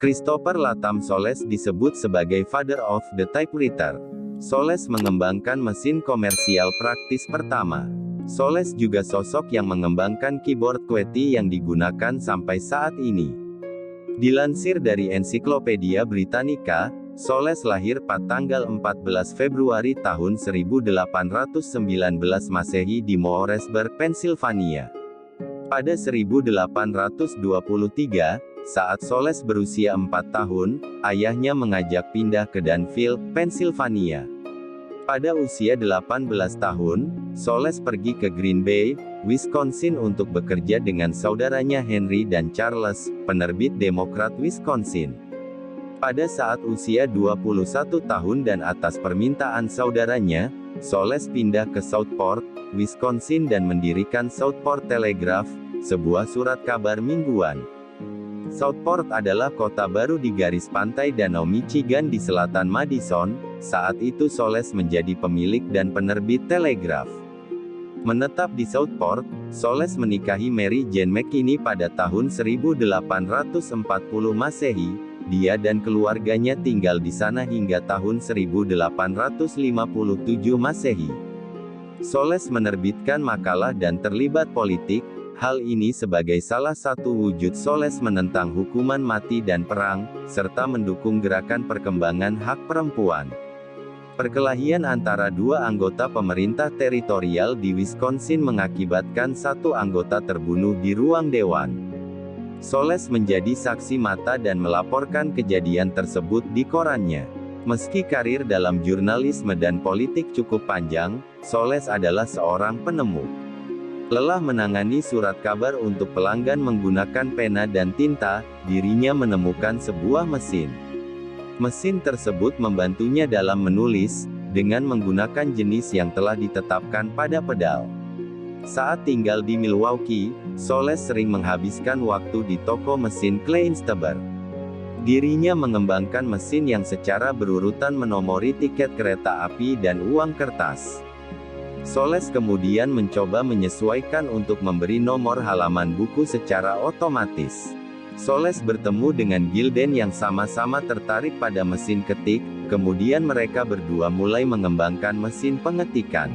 Christopher Latham Soles disebut sebagai father of the typewriter. Soles mengembangkan mesin komersial praktis pertama. Soles juga sosok yang mengembangkan keyboard QWERTY yang digunakan sampai saat ini. Dilansir dari Ensiklopedia Britannica, Soles lahir pada tanggal 14 Februari tahun 1819 Masehi di Mooresburg, Pennsylvania. Pada 1823, saat Soles berusia 4 tahun, ayahnya mengajak pindah ke Danville, Pennsylvania. Pada usia 18 tahun, Soles pergi ke Green Bay, Wisconsin untuk bekerja dengan saudaranya Henry dan Charles, penerbit Demokrat Wisconsin. Pada saat usia 21 tahun dan atas permintaan saudaranya, Soles pindah ke Southport, Wisconsin dan mendirikan Southport Telegraph, sebuah surat kabar mingguan. Southport adalah kota baru di garis pantai Danau Michigan di selatan Madison. Saat itu Soles menjadi pemilik dan penerbit telegraf. Menetap di Southport, Soles menikahi Mary Jane McKinney pada tahun 1840 Masehi. Dia dan keluarganya tinggal di sana hingga tahun 1857 Masehi. Soles menerbitkan makalah dan terlibat politik. Hal ini sebagai salah satu wujud Soles menentang hukuman mati dan perang, serta mendukung gerakan perkembangan hak perempuan. Perkelahian antara dua anggota pemerintah teritorial di Wisconsin mengakibatkan satu anggota terbunuh di ruang dewan. Soles menjadi saksi mata dan melaporkan kejadian tersebut di korannya. Meski karir dalam jurnalisme dan politik cukup panjang, Soles adalah seorang penemu. Lelah menangani surat kabar untuk pelanggan menggunakan pena dan tinta, dirinya menemukan sebuah mesin. Mesin tersebut membantunya dalam menulis, dengan menggunakan jenis yang telah ditetapkan pada pedal. Saat tinggal di Milwaukee, Soles sering menghabiskan waktu di toko mesin Kleinsteiber. Dirinya mengembangkan mesin yang secara berurutan menomori tiket kereta api dan uang kertas. Soles kemudian mencoba menyesuaikan untuk memberi nomor halaman buku secara otomatis. Soles bertemu dengan Gilden yang sama-sama tertarik pada mesin ketik, kemudian mereka berdua mulai mengembangkan mesin pengetikan.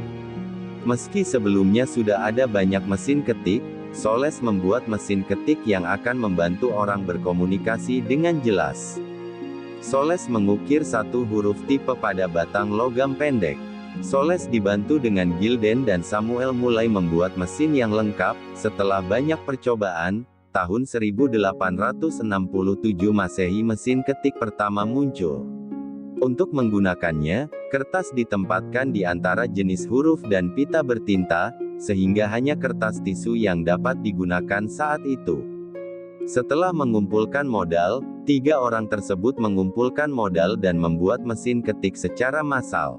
Meski sebelumnya sudah ada banyak mesin ketik, Soles membuat mesin ketik yang akan membantu orang berkomunikasi dengan jelas. Soles mengukir satu huruf tipe pada batang logam pendek. Soles dibantu dengan Gilden dan Samuel mulai membuat mesin yang lengkap. Setelah banyak percobaan, tahun 1867 Masehi mesin ketik pertama muncul. Untuk menggunakannya, kertas ditempatkan di antara jenis huruf dan pita bertinta, sehingga hanya kertas tisu yang dapat digunakan saat itu. Setelah mengumpulkan modal, 3 orang tersebut mengumpulkan modal dan membuat mesin ketik secara massal.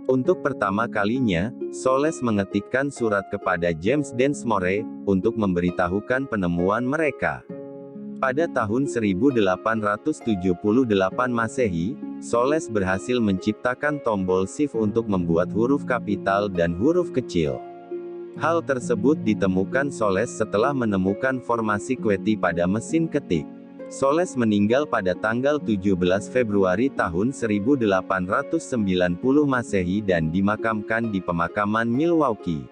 Untuk pertama kalinya, Soles mengetikkan surat kepada James Densmore, untuk memberitahukan penemuan mereka. Pada tahun 1878 Masehi, Soles berhasil menciptakan tombol shift untuk membuat huruf kapital dan huruf kecil. Hal tersebut ditemukan Soles setelah menemukan formasi QWERTY pada mesin ketik. Soles meninggal pada tanggal 17 Februari tahun 1890 Masehi dan dimakamkan di pemakaman Milwaukee.